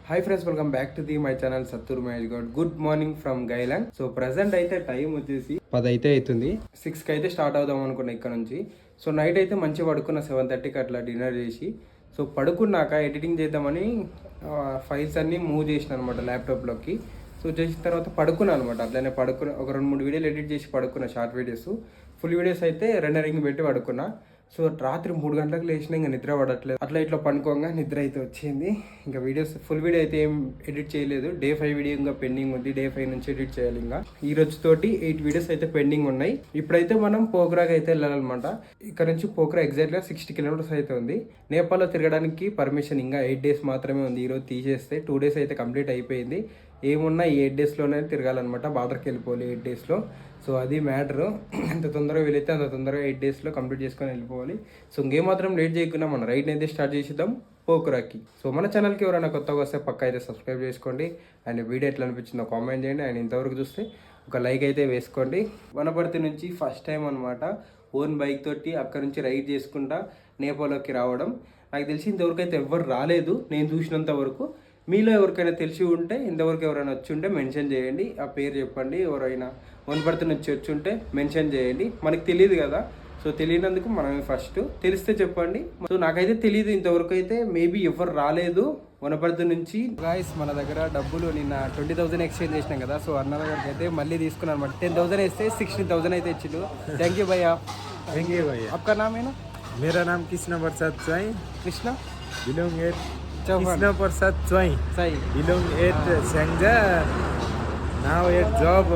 Hi friends, welcome back to my channel Sattur Mahesh Goud. Good morning from గైలాండ్. So present అయితే time వచ్చేసి 10 అయితే అవుతుంది. 6కి అయితే స్టార్ట్ అవుదాం అనుకున్నా ఇక్కడ నుంచి. సో నైట్ అయితే మంచిగా పడుకున్న 7:30కి అట్లా డిన్నర్ చేసి, సో పడుకున్నాక ఎడిటింగ్ చేద్దామని ఫైల్స్ అన్నీ మూవ్ చేసిన అనమాట ల్యాప్టాప్లోకి. సో చేసిన తర్వాత పడుకున్నాను అనమాట. అట్లనే పడుకున్న ఒక 2-3 వీడియోలు ఎడిట్ చేసి పడుకున్నా, షార్ట్ వీడియోస్. ఫుల్ వీడియోస్ అయితే రెండరింగ్ పెట్టి పడుకున్నా. సో రాత్రి 3 గంటలకు లేచిన, ఇంకా నిద్ర పడట్లేదు. అట్లా ఇట్లా పండుకోగా నిద్ర అయితే వచ్చింది. ఇంకా వీడియోస్ ఫుల్ వీడియో అయితే ఏం ఎడిట్ చేయలేదు. Day 5 వీడియో ఇంకా పెండింగ్ ఉంది. Day 5 నుంచి ఎడిట్ చేయాలి. ఇంకా ఈ రోజు తోటి 8 వీడియోస్ అయితే పెండింగ్ ఉన్నాయి. ఇప్పుడైతే మనం పోఖ్రాకి అయితే వెళ్ళాలన్నమాట. ఇక్కడ నుంచి పోఖ్రా ఎగ్జాక్ట్గా 60 కిలోమీటర్స్ అయితే ఉంది. నేపాల్లో తిరగడానికి పర్మిషన్ ఇంకా 8 days మాత్రమే ఉంది. ఈరోజు తీసేస్తే 2 days అయితే కంప్లీట్ అయిపోయింది. ఏమున్నా ఈ 8 daysలోనే తిరగాలన్నమాట. బార్డర్కి వెళ్ళిపోవాలి 8 daysలో. సో అది మ్యాటరు. ఎంత తొందరగా వీలైతే అంత తొందరగా 8 daysలో కంప్లీట్ చేసుకొని వెళ్ళిపోవాలి. సో ఇంకేమాత్రం లేట్ చేయకుండా మన రైడ్ని అయితే స్టార్ట్ చేసిద్దాం పోఖ్రాకి. సో మన ఛానల్కి ఎవరైనా కొత్తగా వస్తే పక్క అయితే సబ్స్క్రైబ్ చేసుకోండి. అండ్ వీడియో ఎట్లా అనిపించిందో కామెంట్ చేయండి. అండ్ ఇంతవరకు చూస్తే ఒక లైక్ అయితే వేసుకోండి. వనపర్తి నుంచి ఫస్ట్ టైం అనమాట ఓన్ బైక్ తోటి అక్కడ నుంచి రైడ్ చేసుకుంటా నేపాల్లోకి రావడం. నాకు తెలిసి ఇంతవరకు అయితే ఎవ్వరు రాలేదు నేను చూసినంత వరకు. మీలో ఎవరికైనా తెలిసి ఉంటే, ఇంతవరకు ఎవరైనా వచ్చి ఉంటే మెన్షన్ చేయండి. ఆ పేరు చెప్పండి. ఎవరైనా వనపర్తి నుంచి వచ్చి ఉంటే మెన్షన్ చేయండి. మనకు తెలియదు కదా, సో తెలియనందుకు మనమే ఫస్ట్. తెలిస్తే చెప్పండి. సో నాకైతే తెలియదు ఇంతవరకు అయితే. మేబీ ఎవరు రాలేదు వనపర్తి నుంచి. గాయస్, మన దగ్గర డబ్బులు నిన్న 20,000 ఎక్స్చేంజ్ చేసినాం కదా. సో అన్న దగ్గరికి అయితే మళ్ళీ తీసుకున్నాను అనమాట. 10,000 వేస్తే 16,000 అయితే ఇచ్చిండు. థ్యాంక్ యూ భయ్యా. థ్యాంక్ యూ భయ్యా. आपका नाम है ना? मेरा नाम कृष्ण प्रसाद स्वाई. Krishna belong at Chauhan. कृष्ण प्रसाद स्वाई. सही. Belong at Senja. Now at job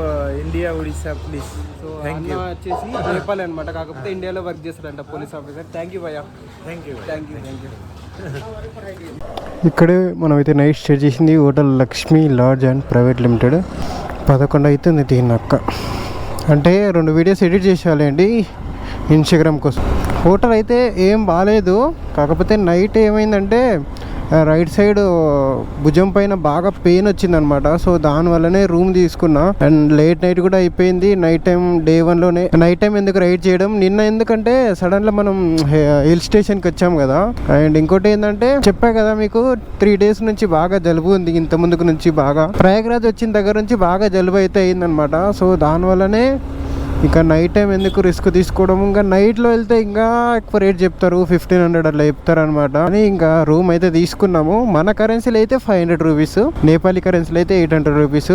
India Orissa police. So thank అన్న యూ. వచ్చేసి నేపాల్ అనమాట, కాకపోతే ఇండియాలో వర్క్ చేస్తాడంట పోలీస్ ఆఫీసర్. థ్యాంక్ యూ భయ్యా. Thank you. Thank you, thank you. ఇక్కడే మనమైతే నైట్ స్టే చేసింది hotel Lakshmi lodge and private limited. 11 అవుతుంది తిన్నాక. అంటే 2 వీడియోస్ ఎడిట్ చేసేయాలండి ఇన్స్టాగ్రామ్ కోసం. హోటల్ అయితే ఏం బాగాలేదు, కాకపోతే నైట్ ఏమైందంటే రైట్ సైడ్ భుజం పైన బాగా పెయిన్ వచ్చిందనమాట. సో దానివల్లనే రూమ్ తీసుకున్నా. అండ్ లేట్ నైట్ కూడా అయిపోయింది. నైట్ టైం Day 1లోనే నైట్ టైం ఎందుకు రైడ్ చేయడం. నిన్న ఎందుకంటే సడన్గా మనం హిల్ స్టేషన్కి వచ్చాం కదా. అండ్ ఇంకోటి ఏంటంటే చెప్పా కదా మీకు, 3 days నుంచి బాగా జలుబు ఉంది. ఇంత ముందుకు నుంచి బాగా ప్రయాగ్రాజ్ వచ్చిన దగ్గర నుంచి బాగా జలుబు అయితే అయిందనమాట. సో దానివల్లనే ఇక నైట్ టైం ఎందుకు రిస్క్ తీసుకోవడం. ఇంకా నైట్లో వెళ్తే ఇంకా ఎక్కువ రేట్ చెప్తారు, 1,500 అట్లా చెప్తారు అనమాట. అని ఇంకా రూమ్ అయితే తీసుకున్నాము. మన కరెన్సీలో అయితే 500 రూపీస్, నేపాలీ కరెన్సీలో అయితే 800 రూపీస్.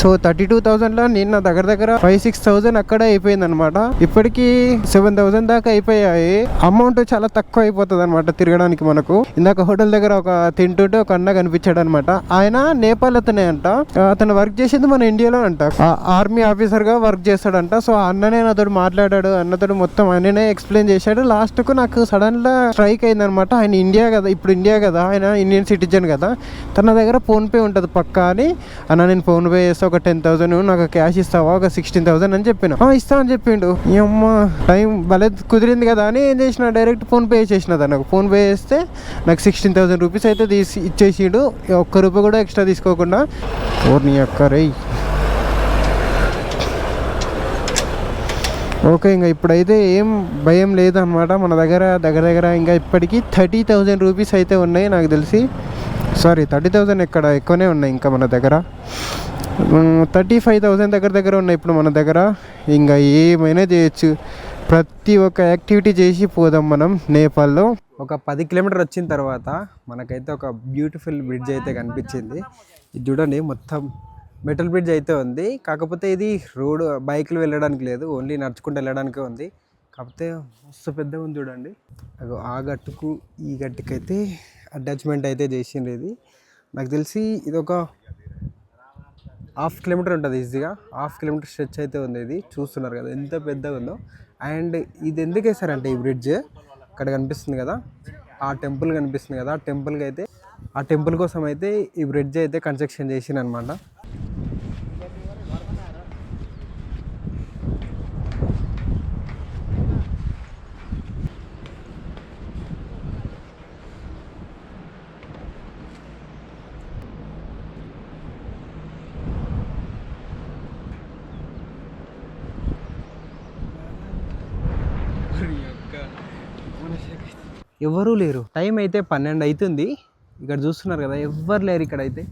సో 32,000లో నిన్న దగ్గర 5-6,000 అక్కడే అయిపోయింది అనమాట. ఇప్పటికీ 7,000 దాకా అయిపోయాయి. అమౌంట్ చాలా తక్కువ అయిపోతుంది అనమాట తిరగడానికి మనకు. ఇందాక హోటల్ దగ్గర ఒక తింటుంటే ఒక అన్న కనిపించాడు అనమాట. ఆయన నేపాల్ అతనే అంట. అతను వర్క్ చేసేది మన ఇండియాలో అంట. ఆర్మీ ఆఫీసర్ గా వర్క్ చేస్తాడంట. సో అన్ననే నాతోడు మాట్లాడాడు. అన్నతోడు మొత్తం ఆయననే ఎక్స్ప్లెయిన్ చేశాడు. లాస్ట్ కు నాకు సడన్ గా స్ట్రైక్ అయింది అనమాట. ఆయన ఇండియా కదా, ఇప్పుడు ఇండియా కదా, ఆయన ఇండియన్ సిటిజన్ కదా, తన దగ్గర ఫోన్పే ఉంటుంది పక్కా అని. అన్న నేను ఫోన్పే చేస్తా, ఒక 10,000 నాకు క్యాష్ ఇస్తావా, ఒక 16,000 అని చెప్పిన. ఇస్తా అని చెప్పిండు. ఈ అమ్మ టైం భలే కుదిరింది కదా అని ఏం చేసిన, డైరెక్ట్ ఫోన్పే చేసిన. తనకు ఫోన్పే చేస్తే నాకు 16,000 రూపీస్ అయితే ఇచ్చేసిండు. ఒక్క రూపాయి కూడా ఎక్స్ట్రా తీసుకోకుండా. నీ అక్క రై. ఓకే, ఇంకా ఇప్పుడైతే ఏం భయం లేదనమాట. మన దగ్గర ఇంకా ఇప్పటికీ 30,000 రూపీస్ అయితే ఉన్నాయి నాకు తెలిసి. సారీ, 30,000 ఎక్కడ, ఎక్కువనే ఉన్నాయి ఇంకా మన దగ్గర. 35,000 దగ్గర ఉన్నాయి ఇప్పుడు మన దగ్గర. ఇంకా ఏమైనా చేయొచ్చు, ప్రతి ఒక్క యాక్టివిటీ చేసి పోదాం మనం నేపాల్లో. ఒక 10 కిలోమీటర్ వచ్చిన తర్వాత మనకైతే ఒక బ్యూటిఫుల్ బ్రిడ్జ్ అయితే కనిపించింది. ఇది చూడండి, మొత్తం మెటల్ బ్రిడ్జ్ అయితే ఉంది. కాకపోతే ఇది రోడ్ బైకులు వెళ్ళడానికి లేదు, ఓన్లీ నడుచుకుంటూ వెళ్ళడానికే ఉంది. కాకపోతే మస్తు పెద్దగా ఉంది చూడండి. ఆ గట్టుకు ఈ గట్టుకైతే అటాచ్మెంట్ అయితే చేసిండ్రు. ఇది నాకు తెలిసి ఇది ఒక 1/2 కిలోమీటర్ ఉంటుంది ఈజీగా. 1/2 కిలోమీటర్ స్ట్రెచ్ అయితే ఉంది. ఇది చూస్తున్నారు కదా ఎంత పెద్దగా ఉందో. అండ్ ఇది ఎందుకు వేసారంటే, ఈ బ్రిడ్జ్ అక్కడ కనిపిస్తుంది కదా, ఆ టెంపుల్ కనిపిస్తుంది కదా, ఆ టెంపుల్కి అయితే, ఆ టెంపుల్ కోసం అయితే ఈ బ్రిడ్జ్ అయితే కన్స్ట్రక్షన్ చేసిండ్రు అనమాట. ఎవరూ లేరు. టైం అయితే 12 అవుతుంది. ఇక్కడ చూస్తున్నారు కదా, ఎవ్వరు లేరు ఇక్కడ అయితే.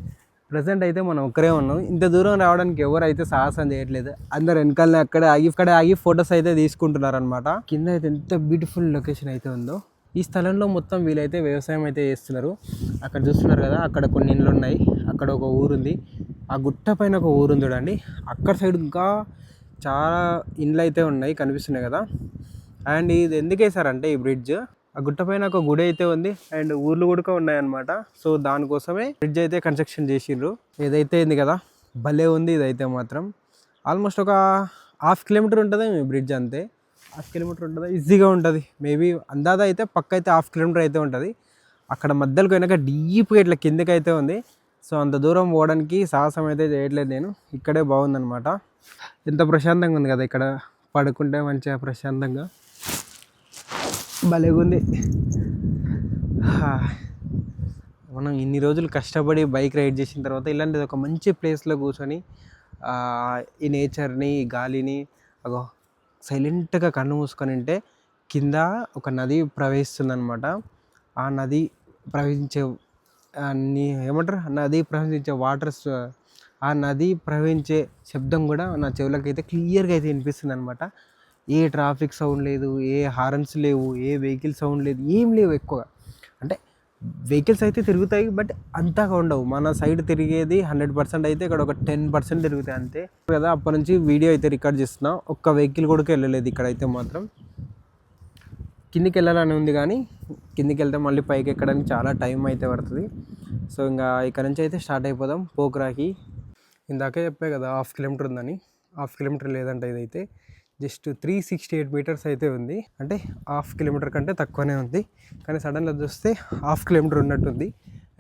ప్రజెంట్ అయితే మనం ఒక్కరే ఉన్నాం. ఇంత దూరం రావడానికి ఎవరు అయితే సాహసం చేయట్లేదు. అందరు వెనకాలనే అక్కడ ఆగి ఫొటోస్ అయితే తీసుకుంటున్నారు అనమాట. కింద అయితే ఎంత బ్యూటిఫుల్ లొకేషన్ అయితే ఉందో. ఈ స్థలంలో మొత్తం వీలైతే వ్యవసాయం అయితే చేస్తున్నారు. అక్కడ చూస్తున్నారు కదా, అక్కడ కొన్ని ఇండ్లు ఉన్నాయి, అక్కడ ఒక ఊరుంది, ఆ గుట్ట పైన ఒక ఊరుంది చూడండి. అక్కడ సైడ్ ఇంకా చాలా ఇండ్లు అయితే ఉన్నాయి, కనిపిస్తున్నాయి కదా. అండ్ ఇది ఎందుకు వేసారంటే ఈ బ్రిడ్జ్, ఆ గుట్ట పైన ఒక గుడి అయితే ఉంది అండ్ ఊర్లు కూడా ఉన్నాయన్నమాట. సో దానికోసమే బ్రిడ్జ్ అయితే కన్స్ట్రక్షన్ చేసిండ్రు. ఏదైతే ఉంది కదా, భలే ఉంది ఇదైతే మాత్రం. ఆల్మోస్ట్ ఒక 1/2 కిలోమీటర్ ఉంటుంది మీ బ్రిడ్జ్, అంతే 1/2 కిలోమీటర్ ఉంటుంది, ఈజీగా ఉంటుంది. మేబీ అందాదా అయితే పక్క అయితే 1/2 కిలోమీటర్ అయితే ఉంటుంది. అక్కడ మధ్యలోకి పోయినాక డీప్గా ఇట్లా కిందకి అయితే ఉంది. సో అంత దూరం పోవడానికి సాహసం అయితే చేయట్లేదు నేను. ఇక్కడే బాగుందన్నమాట. ఎంత ప్రశాంతంగా ఉంది కదా, ఇక్కడ పడుకుంటే మంచిగా ప్రశాంతంగా భలేగా ఉంది. మనం ఇన్ని రోజులు కష్టపడి బైక్ రైడ్ చేసిన తర్వాత ఇలాంటిది ఒక మంచి ప్లేస్లో కూర్చొని ఈ నేచర్ని, ఈ గాలిని అగో సైలెంట్గా కన్ను మూసుకొని ఉంటే కింద ఒక నది ప్రవహిస్తుంది అనమాట. ఆ నది ప్రవహించే ఏమంటారు, నది ప్రవహించే వాటర్స్, ఆ నది ప్రవహించే శబ్దం కూడా నా చెవులకి అయితే క్లియర్గా అయితే వినిపిస్తుంది అనమాట. ఏ ట్రాఫిక్ సౌండ్ లేదు, ఏ హారన్స్ లేవు, ఏ వెహికల్ సౌండ్ లేదు, ఏం లేవు. ఎక్కువగా అంటే వెహికల్స్ అయితే తిరుగుతాయి బట్ అంతగా ఉండవు. మన సైడ్ తిరిగేది 100% అయితే ఇక్కడ ఒక 10% తిరుగుతాయి అంతే కదా. అప్పటి నుంచి వీడియో అయితే రికార్డ్ చేస్తున్నా, ఒక్క వెహికల్ కూడా వెళ్ళలేదు ఇక్కడైతే మాత్రం. కిందికి వెళ్ళాలని ఉంది కానీ కిందికి వెళ్తే మళ్ళీ పైకి ఎక్కడానికి చాలా టైం అయితే పడుతుంది. సో ఇంకా ఇక్కడ నుంచి అయితే స్టార్ట్ అయిపోదాం పోఖ్రాకి. ఇందాకే చెప్పే కదా 1/2 కిలోమీటర్ ఉందని, 1/2 కిలోమీటర్ లేదంటే ఇదైతే జస్ట్ 368 మీటర్స్ అయితే ఉంది. అంటే 1/2 కిలోమీటర్ కంటే తక్కువనే ఉంది, కానీ సడన్గా చూస్తే 1/2 కిలోమీటర్ ఉన్నట్టుంది.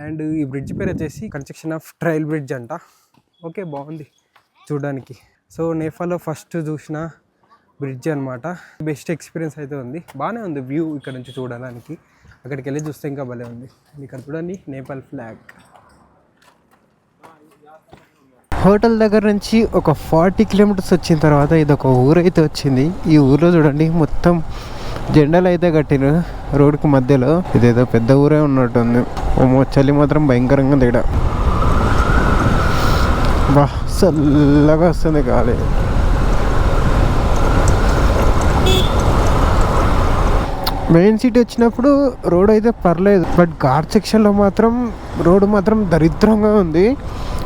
అండ్ ఈ బ్రిడ్జ్ పేరు వచ్చేసి కన్స్ట్రక్షన్ ఆఫ్ ట్రయల్ బ్రిడ్జ్ అంట. ఓకే, బాగుంది చూడడానికి. సో నేపాల్లో ఫస్ట్ చూసిన బ్రిడ్జ్ అనమాట. బెస్ట్ ఎక్స్పీరియన్స్ అయితే ఉంది, బాగానే ఉంది వ్యూ ఇక్కడ నుంచి చూడడానికి. అక్కడికి వెళ్ళి చూస్తే ఇంకా భలే ఉంది. ఇక్కడ చూడండి నేపాల్ ఫ్లాగ్. హోటల్ దగ్గర నుంచి ఒక 40 కిలోమీటర్స్ వచ్చిన తర్వాత ఇది ఒక ఊరు అయితే వచ్చింది. ఈ ఊర్లో చూడండి మొత్తం జెండాలు అయితే కట్టిన రోడ్డుకి మధ్యలో. ఇదేదో పెద్ద ఊరే ఉన్నట్టుంది. చలి మాత్రం భయంకరంగా తేడా. బా చల్లగా వస్తుంది గాలి. మెయిన్ సిటీ వచ్చినప్పుడు రోడ్ అయితే పర్లేదు, బట్ ఘాట్ సెక్షన్లో మాత్రం రోడ్డు మాత్రం దరిద్రంగా ఉంది.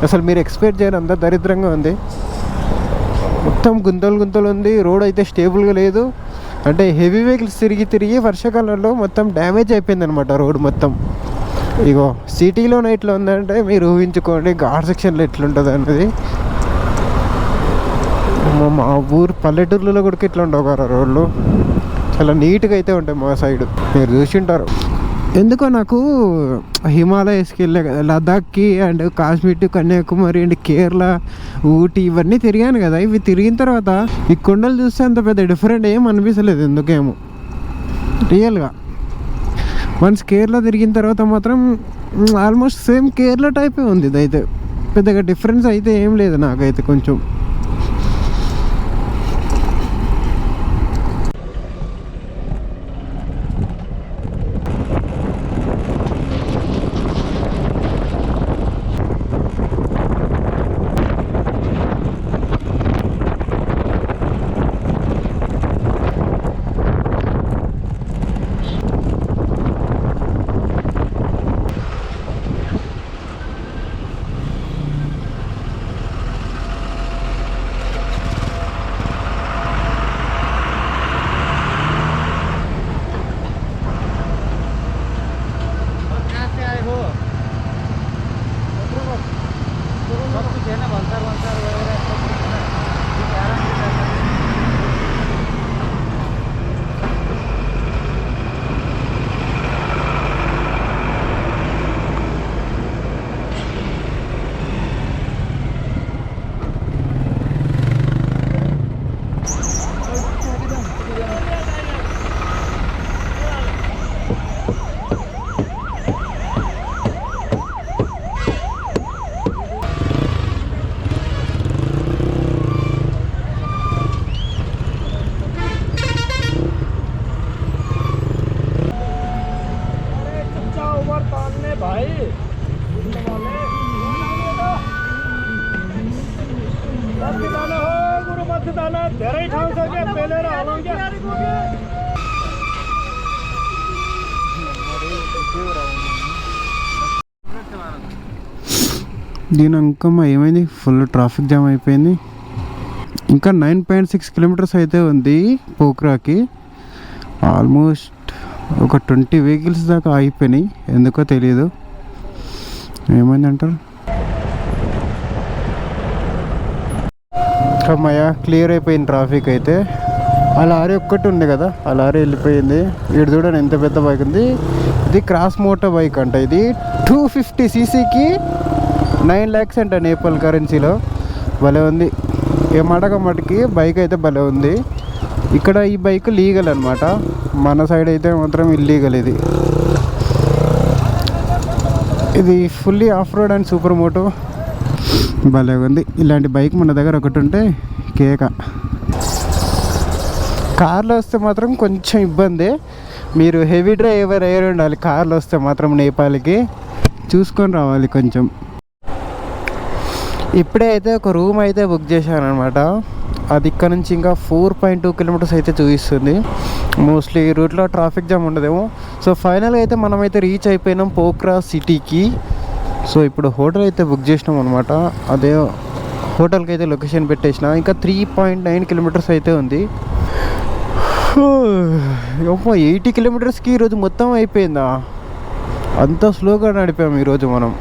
అసలు మీరు ఎక్స్పెక్ట్ చేయరు, అంత దరిద్రంగా ఉంది. మొత్తం గుంతలు ఉంది. రోడ్ అయితే స్టేబుల్గా లేదు. అంటే హెవీ వెహికల్స్ తిరిగి వర్షాకాలంలో మొత్తం డ్యామేజ్ అయిపోయింది అనమాట రోడ్ మొత్తం. ఇగో సిటీలో ఇట్లా ఉందంటే మీరు ఊహించుకోండి ఘాట్ సెక్షన్లో ఎట్లుంటుంది అన్నది. మా ఊరు పల్లెటూర్లలో కూడా ఇట్లా ఉండవు కదా రోడ్లు, చాలా నీట్గా అయితే ఉంటాయి మా సైడ్, మీరు చూసి ఉంటారు. ఎందుకో నాకు హిమాలయస్కి వెళ్ళే కదా, లదాఖ్కి and Kashmir to Kanyakumari and Kerala, Ooty ఇవన్నీ తిరిగాను కదా. ఇవి తిరిగిన తర్వాత ఈ కొండలు చూస్తే అంత పెద్ద డిఫరెంట్ ఏం అనిపించలేదు ఎందుకేమో రియల్గా. వన్స్ కేరళ తిరిగిన తర్వాత మాత్రం ఆల్మోస్ట్ సేమ్ కేరళ టైపే ఉంది. ఇదైతే పెద్దగా డిఫరెన్స్ అయితే ఏం లేదు నాకైతే కొంచెం. దీని అంకమ్మ ఏమైంది, ఫుల్ ట్రాఫిక్ జామ్ అయిపోయింది. ఇంకా 9.6 కిలోమీటర్స్ అయితే ఉంది పోఖ్రాకి. ఆల్మోస్ట్ ఒక 20 వెహికల్స్ దాకా ఆగిపోయినాయి, ఎందుకో తెలియదు. ఏమైందంటారు? అమ్మయ్య, క్లియర్ అయిపోయింది ట్రాఫిక్ అయితే. ఆ లారీ ఒక్కటి ఉంది కదా, ఆ లారీ వెళ్ళిపోయింది. వీడు చూడండి ఎంత పెద్ద బైక్ ఉంది. ఇది క్రాస్ మోటార్ బైక్ అంట. ఇది 250 cc 9 lakhs అంట నేపాల్ కరెన్సీలో. భలే ఉంది. ఏమడక మటుకి బైక్ అయితే భలే ఉంది. ఇక్కడ ఈ బైక్ లీగల్ అనమాట, మన సైడ్ అయితే మాత్రం ఇల్లీగల్. ఇది fully off road and super moto. భలే ఉంది. ఇలాంటి బైక్ మన దగ్గర ఒకటి ఉంటే కేక. కార్లో వస్తే మాత్రం కొంచెం ఇబ్బంది. మీరు హెవీ డ్రైవర్ అయ్యి ఉండాలి కార్లో వస్తే మాత్రం. నేపాల్కి చూసుకొని రావాలి కొంచెం. ఇప్పుడే అయితే ఒక రూమ్ అయితే బుక్ చేశాను అనమాట. అది ఇక్కడ నుంచి ఇంకా 4.2 కిలోమీటర్స్ అయితే చూపిస్తుంది. మోస్ట్లీ ఈ రూట్లో ట్రాఫిక్ జామ్ ఉండదేమో. సో ఫైనల్గా అయితే మనమైతే రీచ్ అయిపోయినాం పోఖ్రా సిటీకి. సో ఇప్పుడు హోటల్ అయితే బుక్ చేసినాం అనమాట. అదే హోటల్కి అయితే లొకేషన్ పెట్టేసిన. ఇంకా 3.9 కిలోమీటర్స్ అయితే ఉంది. 80 కిలోమీటర్స్కి ఈరోజు మొత్తం అయిపోయిందా? అంత స్లోగా నడిపాము ఈరోజు మనం.